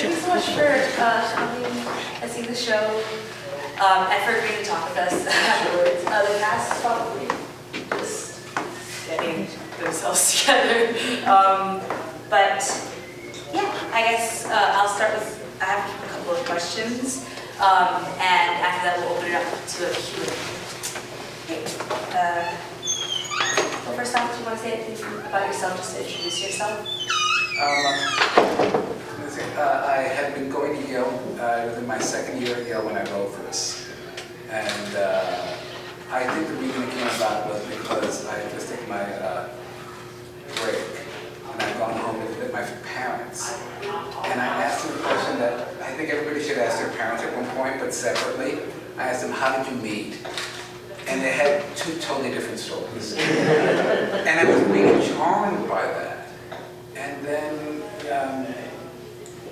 you so much for coming and seeing the show, and for agreeing to talk with us afterwards. The cast is probably just getting themselves together. But yeah, I guess I'll start with, I have a couple of questions, and after that we'll open it up to a Q&A. Well, first off, do you want to say anything about yourself, just to introduce yourself? I had been going to Yale. I was in my second year at Yale when I wrote this. And I think the reason it came about was because I had just taken my break. And I'd gone home to visit my parents. And I asked them a question that I think everybody should ask their parents at one point, but separately. I asked them, how did you meet? And they had two totally different stories. And I was really charmed by that. And then,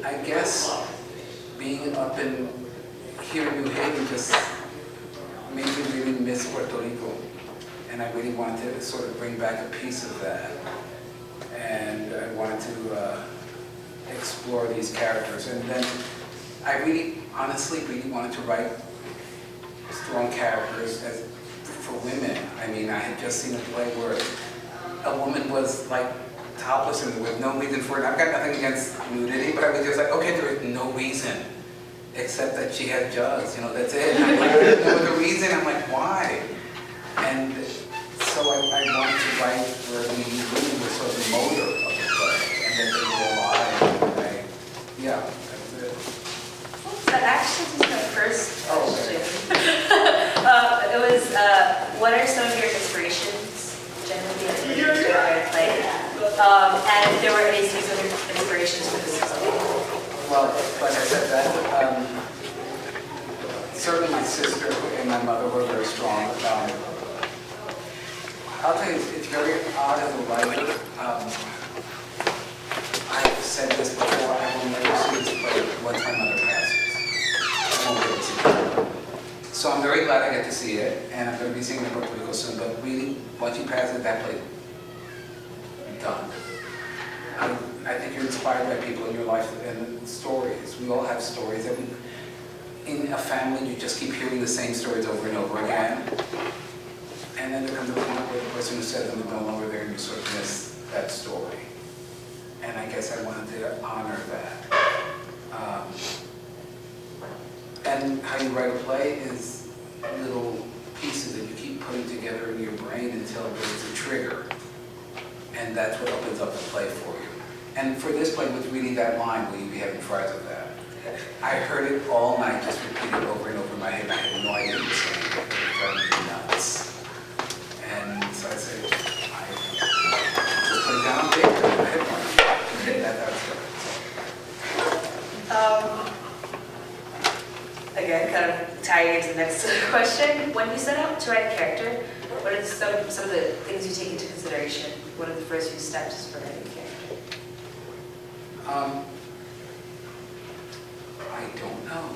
I guess being up in here in New Haven just made me really miss Puerto Rico. And I really wanted to sort of bring back a piece of that. And I wanted to explore these characters. And then I really, honestly, really wanted to write strong characters for women. I mean, I had just seen a play where a woman was like topless and with no reason for it. I've got nothing against nudity, but I was just like, okay, there is no reason except that she had jugs, you know, that's it. And I'm like, there's no other reason. I'm like, why? And so I wanted to write where the women were sort of the motor of the play, and that they were alive. Yeah, that was it. That actually was my first question. Okay. It was, what are some of your inspirations generally as you play? And if there were any specific inspirations for this play? Well, like I said, that certainly my sister and my mother were very strong. I'll tell you, it's very odd as a writer. I've said this before, I will never see this play once my mother passes. I won't get to see it. So I'm very glad I get to see it, and I'm going to be seeing it in Puerto Rico soon, but really, once you pass it, that play, done. I think you're inspired by people in your life and stories. We all have stories that in a family, you just keep hearing the same stories over and over again. And then there comes a point where the person who says them is no longer there and you sort of miss that story. And I guess I wanted to honor that. And how you write a play is little pieces that you keep putting together in your brain until there's a trigger. And that's what opens up the play for you. And for this play, was reading that line, will you be having fries with that? I heard it all night, just repeated over and over in my head, and I had no idea what it was saying. It drove me nuts. And so I said, I just put it down on paper, and I had one. Again, kind of tying into the next question. When you set out to write a character, what are some of the things you take into consideration? What are the first few steps for writing a character? I don't know.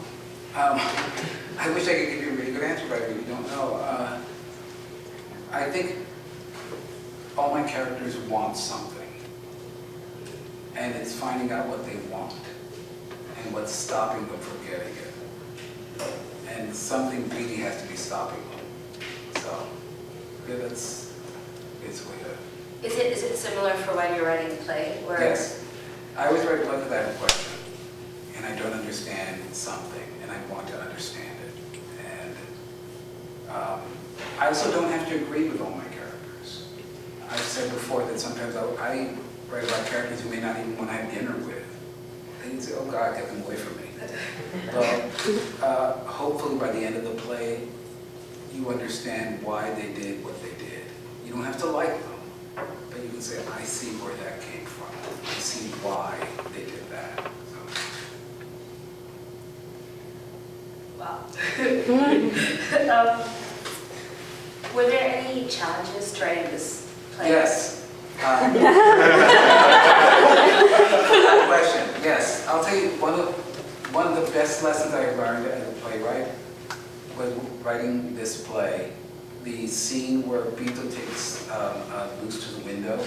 I wish I could give you a really good answer, but I really don't know. I think all my characters want something. And it's finding out what they want and what's stopping them from getting it. And something really has to be stopping them. So, yeah, that's basically it. Is it similar for when you're writing a play? Where Yes. I always write a book because I have a question. And I don't understand something, and I want to understand it. And I also don't have to agree with all my characters. I've said before that sometimes I write about characters who may not even want to have dinner with. And you say, oh God, get them away from me. But hopefully by the end of the play, you understand why they did what they did. You don't have to like them, but you can say, I see where that came from. I see why they did that. So. Wow. Were there any challenges to writing this play? Yes. Good question. Yes. I'll tell you, one of the best lessons I learned as a playwright was writing this play. The scene where Beto takes Luce to the window,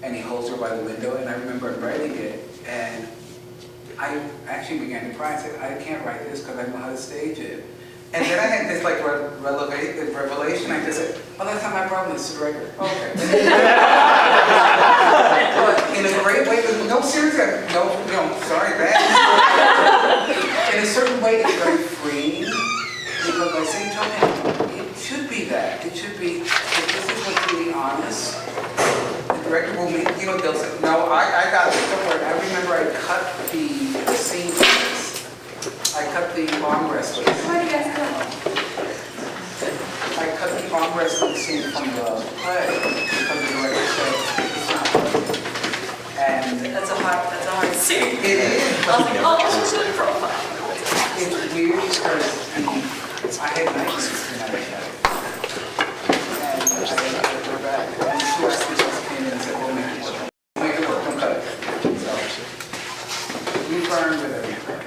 and he holds her by the window, and I remember writing it, and I actually began to cry and said, I can't write this because I know how to stage it. And then I had this like revelation. I just said, oh, that's not my problem, it's the director. Okay. But in a great way, no, seriously, no, sorry, bad. In a certain way, it's very freeing. Because by same token, it should be that. It should be, if this is what's really honest, the director will make, they'll say, no, I got it, don't worry. I remember I cut the scene for this. I cut the arm wrestling. Where do you guys go? I cut the arm wrestling scene from the play because the director said it's not working. And That's a hard scene. it is. I was like, oh, this is a profile. It's weird because I had nightmares when I was young. And I had to go back. And two actors came in and said, well, make it work, don't cut it. So we burned with everything.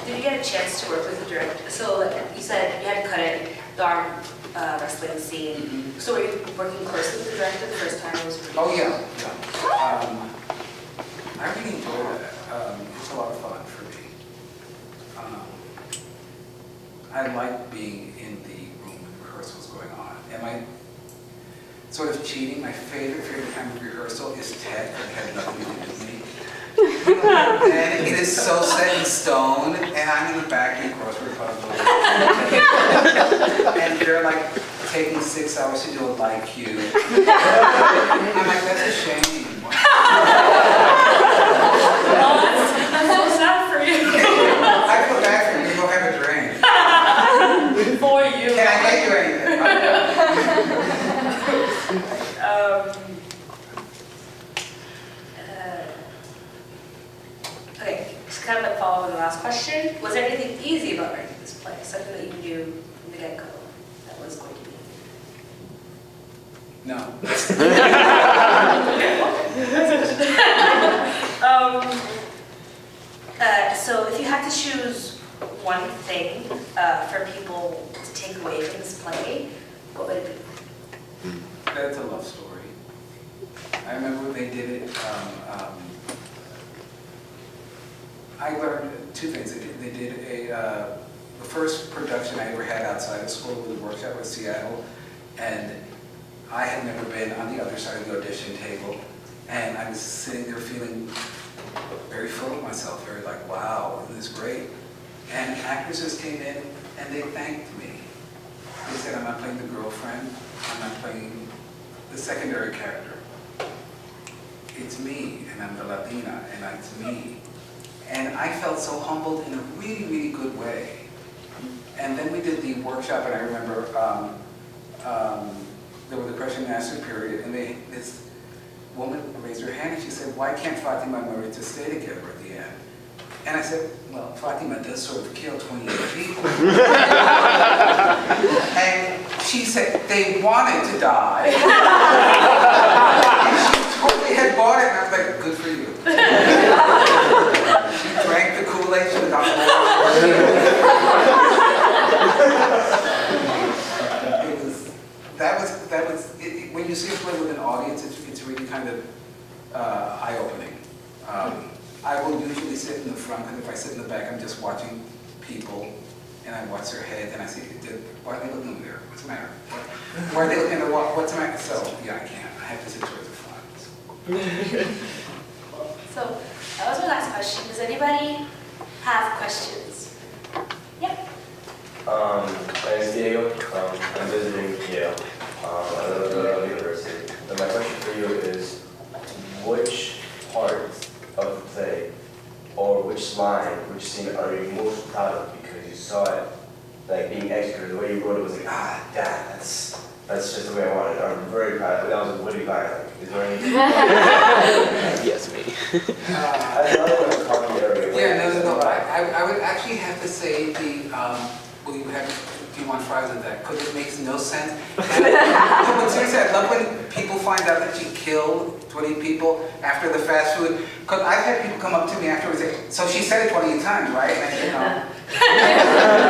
Did you get a chance to work with the director? So like you said you had to cut it, the arm wrestling scene. Mm-hmm. So were you working closely with the director the first time it was produced? Oh, yeah. I really enjoy that. It's a lot of fun for me. I like being in the room when rehearsal's going on. Am I sort of cheating? My favorite time of rehearsal is tech. It had nothing to do with me. And it is so set in stone, and I'm in the back in grocery puzzle. And they're like taking 6 hours to do a light cue. I'm like, that's a shame. Oh, that's so sad for you. I feel bad for you. Go have a drink. For you. Can I get you anything? Okay, just kind of like follow on the last question. Was there anything easy about writing this play? Something that you knew from the get-go that was going to be? No. So if you had to choose one thing for people to take away from this play, what would it be? That's a love story. I remember when they did it. I learned two things. They did the first production I ever had outside of school with a workshop with Seattle, and I had never been on the other side of the audition table, and I was sitting there feeling very full of myself, very like, wow, isn't this great? And actresses came in and they thanked me. They said, I'm not playing the girlfriend, I'm not playing the secondary character. It's me, and I'm the Latina, and it's me. And I felt so humbled in a really, really good way. And then we did the workshop, and I remember there was a question and answer period, and this woman raised her hand and she said, why can't Fatima and Maria just stay together at the end? And I said, well, Fatima does sort of kill 28 people. And she said, they wanted to die. And she totally had bought it, and I was like, good for you. She drank the Kool-Aid, she got when you see a play with an audience, it's really kind of eye-opening. I will usually sit in the front, because if I sit in the back, I'm just watching people, and I watch their head, and I see, why are they looking over there? What's the matter? Why are they looking at the wall? What's the matter? So, yeah, I can't. I have to sit towards the front. So, that was my last question. Does anybody have questions? Yeah. My name is Diego. I'm visiting Yale, another university. And my question for you is, which part of the play, or which line, which scene are you most proud of because you saw it, like being executed, the way you wrote it was like, that's just the way I wanted it. I'm very proud of it. That was a witty line. Like, is there any? Yes, me. I thought it was a common area. Yeah, no. I would actually have to say the, do you want fries with that? Because it makes no sense. But seriously, I love when people find out that she killed 20 people after the fast food. Because I've had people come up to me afterwards and say, so she said it 28 times, right? And I said, no.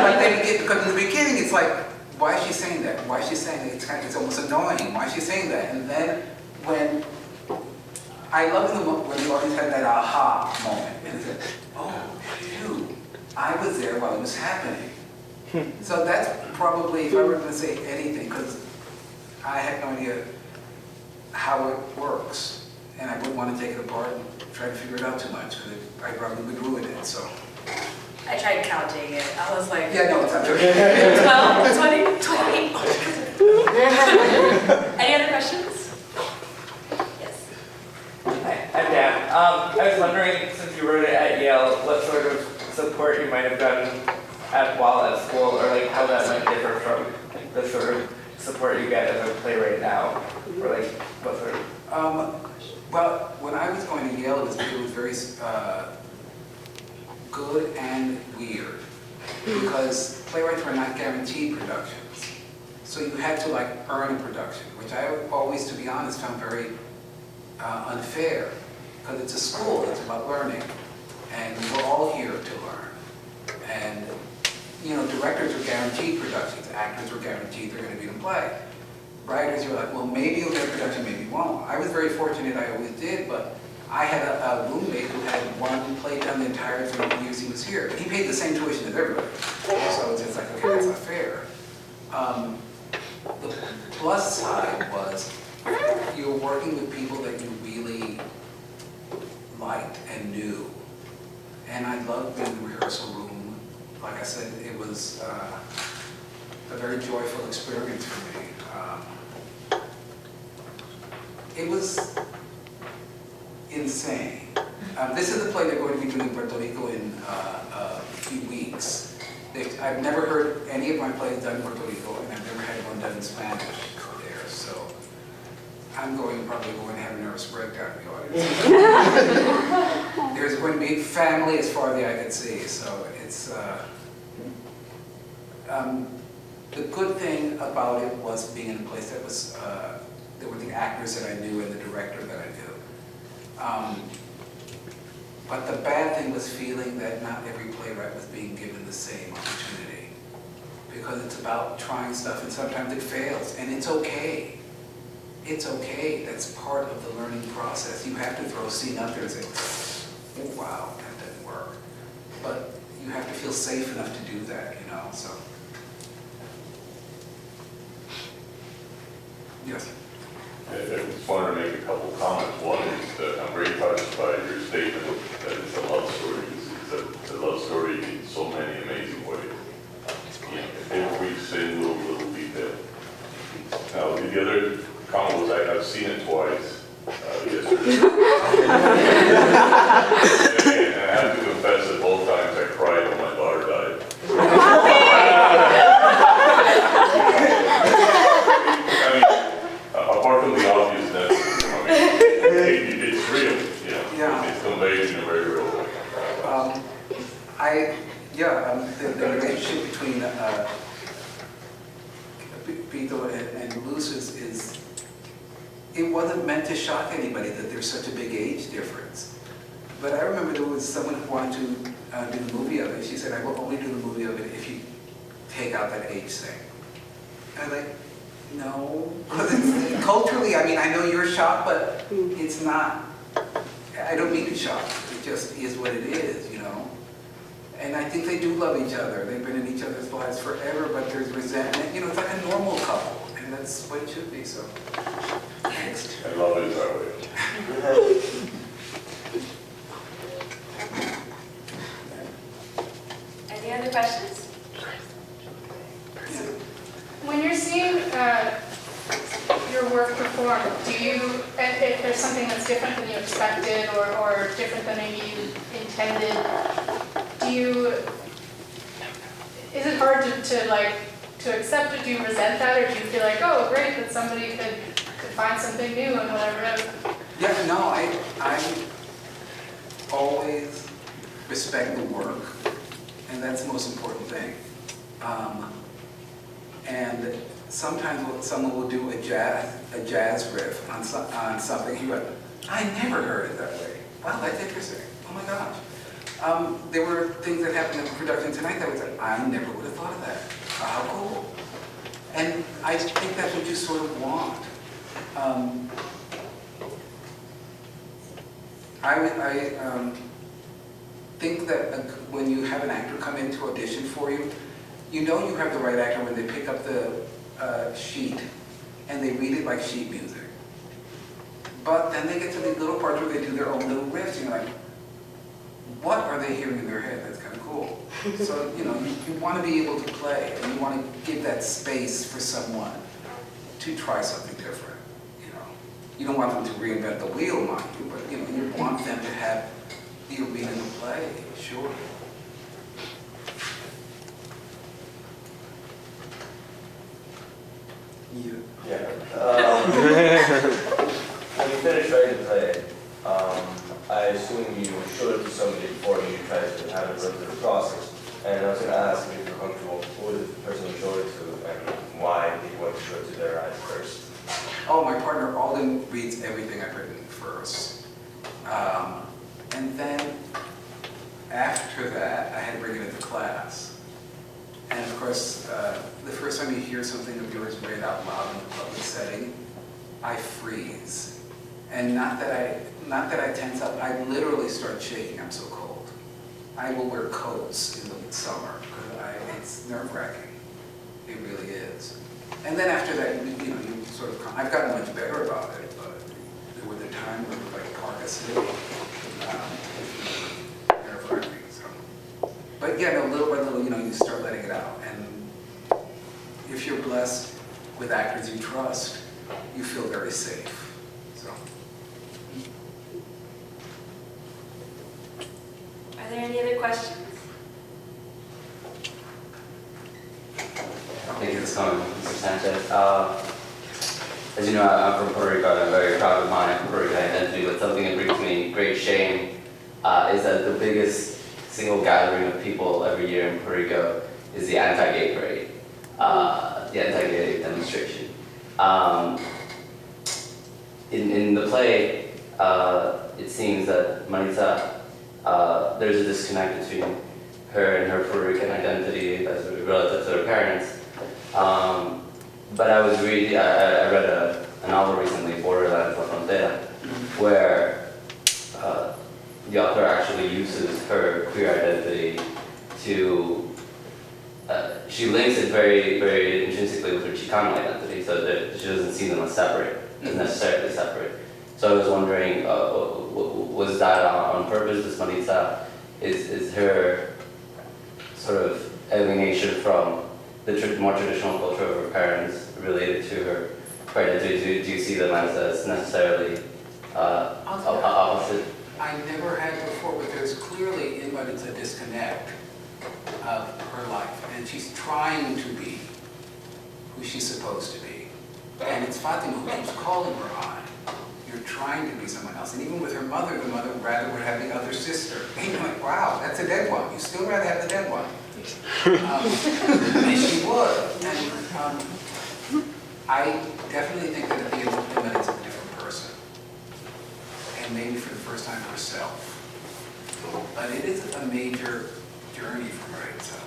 But then because in the beginning, it's like, why is she saying that? Why is she saying that? It's almost annoying. Why is she saying that? And then when I love when the audience had that aha moment. And it's like, I was there while it was happening. So that's probably, if I were going to say anything, because I have no idea how it works, and I wouldn't want to take it apart and try to figure it out too much, because I probably would ruin it, so. I tried counting it. I was like, Yeah, no, it's not there. 12, 20, 20. Any other questions? Yes. Hi, I'm Dan. I was wondering, since you wrote it at Yale, what sort of support you might have gotten while at school, or like how that might differ from the sort of support you get as a playwright now, or like what sort of. Well, when I was going to Yale, it was very good and weird, because playwrights were not guaranteed productions. So you had to like earn a production, which I always, to be honest, found very unfair, because it's a school, it's about learning, and we're all here to learn. And you know, directors are guaranteed productions, actors are guaranteed they're going to be in a play. Writers, you're like, well, maybe you'll get a production, maybe you won't. I was very fortunate, I always did, but I had a roommate who had one play done the entire 3 years he was here. He paid the same tuition as everybody. So it's just like, okay, that's not fair. The plus side was you were working with people that you really liked and knew. And I loved being in the rehearsal room. Like I said, it was a very joyful experience for me. It was insane. This is the play they're going to be doing in Puerto Rico in a few weeks. I've never heard any of my plays done in Puerto Rico, and I've never had one done in Spanish there. So I'm probably going to have a nervous breakdown in the audience. There's going to be family as far as the eye can see, so it's. The good thing about it was being in a place that was, there were the actors that I knew and the director that I knew. But the bad thing was feeling that not every playwright was being given the same opportunity. Because it's about trying stuff and sometimes it fails, and it's okay. It's okay, that's part of the learning process. You have to throw a scene out there and say, oh wow, that didn't work. But you have to feel safe enough to do that, you know, so. Yes. I just wanted to make a couple comments. One is that I'm very touched by your statement that it's a love story. It's a love story in so many amazing ways. Every single little detail. Now, the other comment was I've seen it twice yesterday. And I have to confess that both times I cried when my daughter died. Apart from the obviousness, it's real, you know. Yeah. It's conveyed in a very real way. The relationship between Pito and Luz is, it wasn't meant to shock anybody that there's such a big age difference. But I remember there was someone who wanted to do the movie of it. She said, I will only do the movie of it if you take out that age thing. And I'm like, no, because culturally, I mean, I know you're shocked, but it's not, I don't mean to shock, it just is what it is, you know? And I think they do love each other, they've been in each other's lives forever, but there's resentment, you know, it's like a normal couple, and that's what it should be, so. Next. I love it that way. Any other questions? When you're seeing your work performed, do you, if there's something that's different than you expected or different than maybe you intended, is it hard to accept it? Do you resent that, or do you feel like, oh, great, that somebody could find something new and whatever? Yeah, no, I always respect the work, and that's the most important thing. And sometimes someone will do a jazz riff on something. You go, I never heard it that way. Wow, that's interesting. Oh my gosh. There were things that happened in the production tonight that was like, I never would have thought of that. How cool. And I think that's what you sort of want. think that when you have an actor come in to audition for you, you know you have the right actor when they pick up the sheet and they read it like sheet music. But then they get to these little parts where they do their own little riffs, and you're like, what are they hearing in their head? That's kind of cool. So, you know, you want to be able to play, and you want to give that space for someone to try something different, you know. You don't want them to reinvent the wheel, mind you, but, you know, you want them to have the arena to play, sure. You. Yeah. When you finish writing the play, I assume you showed it to somebody before you tried to have it run through the process. And I was going to ask if you're comfortable, who was the person you showed it to, and why did you want to show it to their eyes first? Oh, my partner Alden reads everything I've written first. And then after that, I had to bring it into class. And of course, the first time you hear something of yours read out loud in a public setting, I freeze. And not that I tense up, I literally start shaking, I'm so cold. I will wear coats in the summer, because it's nerve-wracking. It really is. And then after that, you know, you sort of, I've gotten much better about it, but there was a time where it was like Parker City, nerve-wracking, so. But yeah, no, little by little, you know, you start letting it out. And if you're blessed with actors you trust, you feel very safe, so. Are there any other questions? Thank you for coming, Mr. Sanchez. As you know, I'm from Puerto Rico, and I'm very proud of my Puerto Rican identity, but something that brings me great shame is that the biggest single gathering of people every year in Puerto Rico is the anti-gay parade, the anti-gay demonstration. In the play, it seems that Maritza, there's a disconnect between her and her Puerto Rican identity as relative to her parents. But I read a novel recently, Borderlands La Frontera, where the author actually uses her queer identity to, she links it very, very intrinsically with her Chicano identity, so that she doesn't see them as separate, as necessarily separate. So I was wondering, was that on purpose? This Maritza is her sort of alienation from the more traditional culture of her parents related to her identity? Do you see them as necessarily opposite? I never had before, but there's clearly in Maritza a disconnect of her life, and she's trying to be who she's supposed to be. And it's Fatima who keeps calling her on. You're trying to be someone else. And even with her mother, the mother rather would have the other sister. And you're like, wow, that's a dead one. You still rather have the dead one. And she would. And I definitely think that at the end of the minute, it's a different person. And maybe for the first time herself. But it is a major journey for Maritza.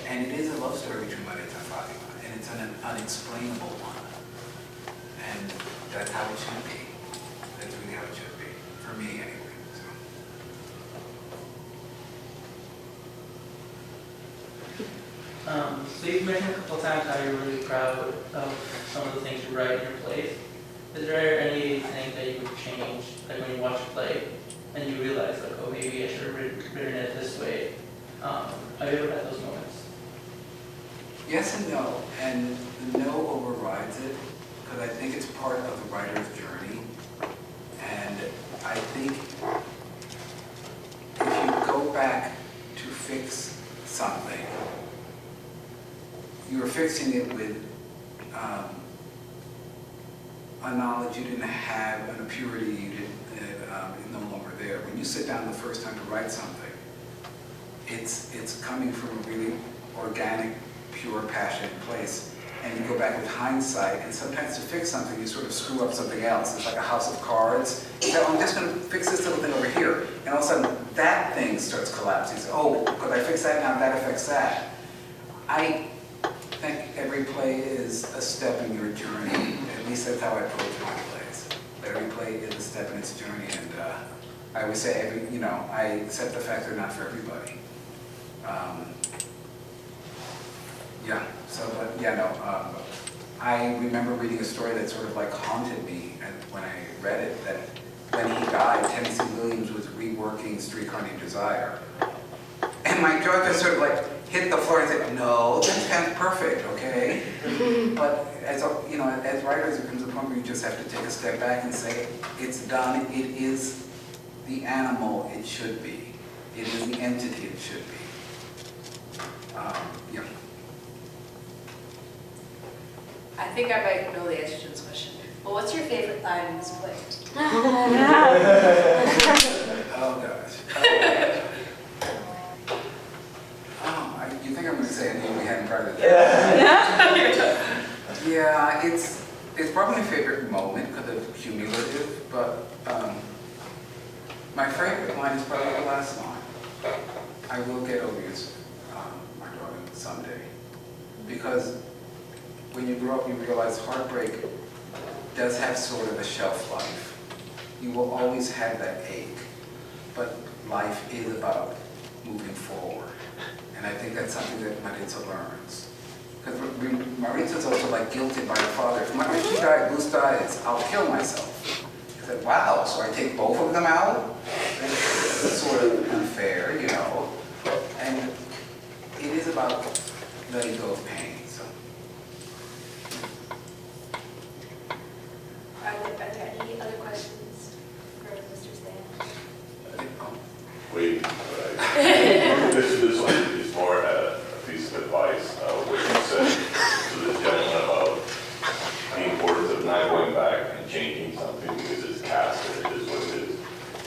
And it is a love story between Maritza and Fatima. And it's an unexplainable one. And that's how it should be. That's really how it should be. For me, anyway. So you've mentioned a couple times how you're really proud of some of the things you write in your plays. Is there anything that you would change, like when you watch a play and you realize, like, oh, maybe I should have written it this way? Have you ever had those moments? Yes and no. And the no overrides it, because I think it's part of the writer's journey. And I think if you go back to fix something, you're fixing it with a knowledge you didn't have, and a purity you didn't, is no longer there. When you sit down the first time to write something, it's coming from a really organic, pure, passionate place. And you go back with hindsight, and sometimes to fix something, you sort of screw up something else. It's like a house of cards. You say, oh, I'm just going to fix this little thing over here. And all of a sudden, that thing starts collapsing. You say, oh, because I fix that now, that affects that. I think every play is a step in your journey. At least that's how I approach my plays. Every play is a step in its journey, and I would say I accept the fact they're not for everybody. Yeah, so, but, yeah, no, I remember reading a story that sort of like haunted me when I read it, that when he died, Tennessee Williams was reworking Streetcar Named Desire. And my jaw just sort of like hit the floor and said, no, that sounds perfect, okay? But as writers, there comes a point where you just have to take a step back and say, it's done, it is the animal it should be. It is the entity it should be. Yeah. I think I might know the answer to this question. Well, what's your favorite line in this play? Oh, gosh. You think I'm going to say a name we hadn't tried to do? Yeah, it's probably my favorite moment because it's cumulative, but my favorite line is probably the last line. I will get over you, my daughter, someday. Because when you grow up, you realize heartbreak does have sort of a shelf life. You will always have that ache, but life is about moving forward. And I think that's something that Maritza learns. Because Maritza's also like guilted by her father. If she died, Bruce dies, I'll kill myself. I said, wow, so I take both of them out? It's sort of unfair, you know. And it is about letting go of pain. So. Are there any other questions for Mr. Stan? Waiting, but this one is more a piece of advice, what you said to this gentleman about the importance of not going back and changing something because it's cast and it is what it is.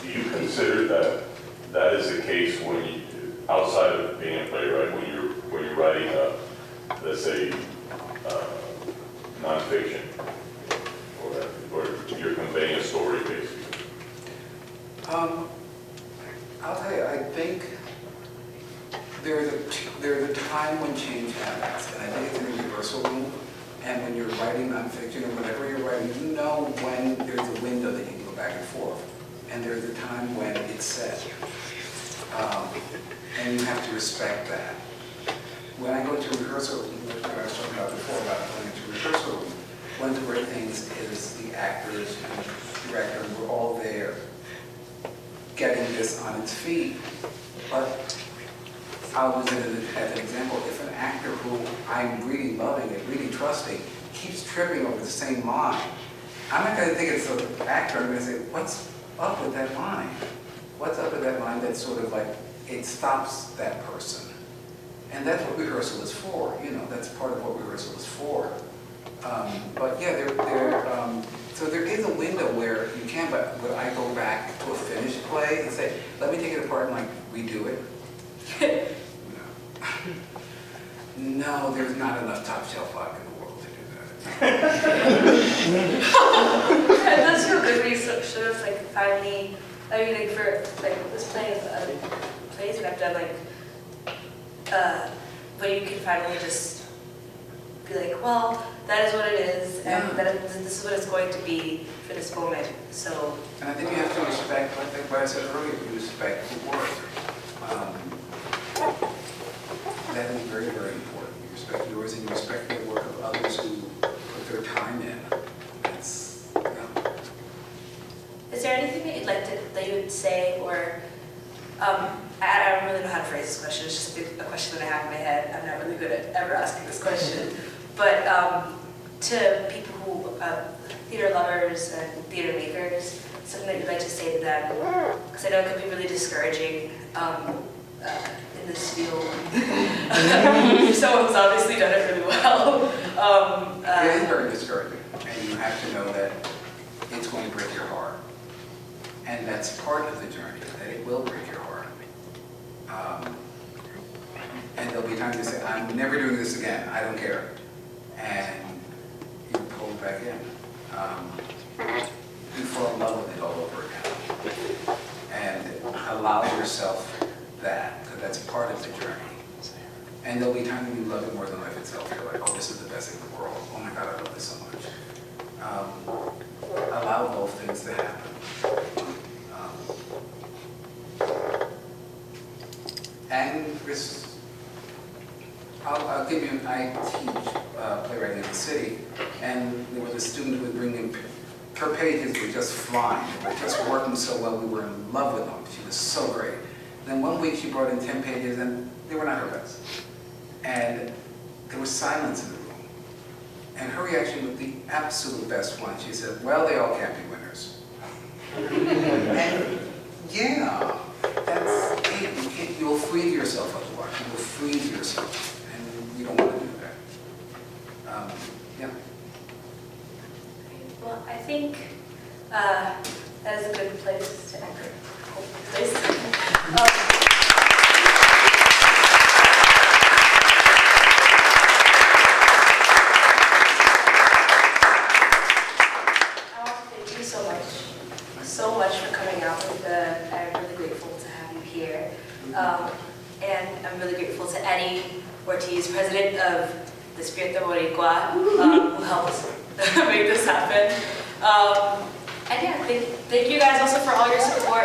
Do you consider that that is the case when you, outside of being a playwright, when you're writing let's say, nonfiction, or you're conveying a story basically? I'll tell you, I think there's a time when change happens, and I think it's in the rehearsal room, and when you're writing nonfiction or whatever you're writing, you know when there's a window that you can go back and forth, and there's a time when it's set, and you have to respect that. When I go to rehearsal, what I was talking about before about going to rehearsal room, one of the great things is the actors and the director, and we're all there getting this on its feet. But I'll use it as an example. If an actor who I'm really loving and really trusting keeps tripping over the same line, I'm not going to think it's the actor. I'm going to say, what's up with that line? What's up with that line that sort of like, it stops that person? And that's what rehearsal is for. You know, that's part of what rehearsal is for. But yeah, so there is a window where you can, but would I go back to a finished play and say, let me take it apart and like redo it? No, there's not enough top shelf vodka in the world to do that. It does feel good when you sort of like finally, I mean like for like this play and other plays that I've done, like when you can finally just be like, well, that is what it is, and this is what it's going to be for this moment. So. And I think you have to respect, like what I said earlier, you respect the work. That is very, very important. You respect yours and you respect the work of others who put their time in. It's, Is there anything that you'd like to, that you would say, or I don't really know how to phrase this question. It's just a question that I have in my head. I'm not really good at ever asking this question. But to people who, theater lovers and theater makers, something that you'd like to say to them, because I know it can be really discouraging in this field. Someone's obviously done it really well. it is very discouraging, and you have to know that it's going to break your heart. And that's part of the journey, that it will break your heart. And there'll be times you say, I'm never doing this again, I don't care. And you pull it back in. You fall in love with it all over again. And allow yourself that, because that's part of the journey. And there'll be times when you love it more than life itself. You're like, oh, this is the best thing in the world. Oh my God, I love this so much. Allow both things to happen. And this, I'll give you, I teach playwriting in the city, and there was a student who would bring in, her pages were just flying, they were just working so well, we were in love with them, she was so great. Then one week she brought in 10 pages and they were not her best. And there was silence in the room. And her reaction was the absolute best one. She said, well, they all can't be winners. And yeah, that's it. You'll freeze yourself otherwise. You will freeze yourself. And you don't want to do that. Yeah. Well, I think that is a good place to end it. I want to thank you so much for coming out. I'm really grateful to have you here. And I'm really grateful to Eddie Ortiz, president of the Teatro de Yale, who helped make this happen. And yeah, thank you guys also for all your support.